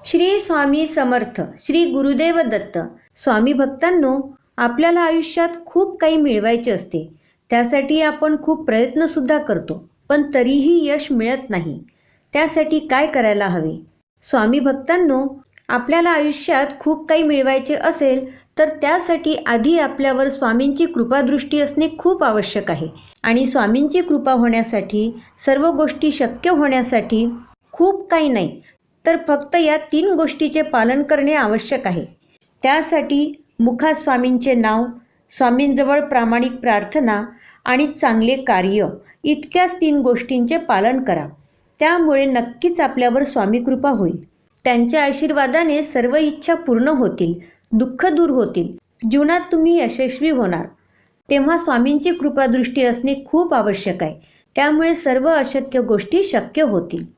श्री स्वामी समर्थ. श्री गुरुदेव दत्त. स्वामी भक्तांनो, आपल्याला आयुष्यात खूप काही मिळवायचे असते. त्यासाठी आपण खूप प्रयत्नसुद्धा करतो, पण तरीही यश मिळत नाही. त्यासाठी काय करायला हवे? स्वामी भक्तांनो, आपल्याला आयुष्यात खूप काही मिळवायचे असेल तर त्यासाठी आधी आपल्यावर स्वामींची कृपादृष्टी असणे खूप आवश्यक आहे. आणि स्वामींची कृपा होण्यासाठी, सर्व गोष्टी शक्य होण्यासाठी खूप काही नाही तर फक्त या 3 गोष्टीचे पालन करणे आवश्यक आहे. त्यासाठी मुखात स्वामींचे नाव, स्वामींजवळ प्रामाणिक प्रार्थना आणि चांगले कार्य, इतक्याच 3 गोष्टींचे पालन करा. त्यामुळे नक्कीच आपल्यावर स्वामी कृपा होईल. त्यांच्या आशीर्वादाने सर्व इच्छा पूर्ण होतील, दुःख दूर होतील, जीवनात तुम्ही यशस्वी होणार. तेव्हा स्वामींची कृपादृष्टी असणे खूप आवश्यक आहे. त्यामुळे सर्व अशक्य गोष्टी शक्य होतील.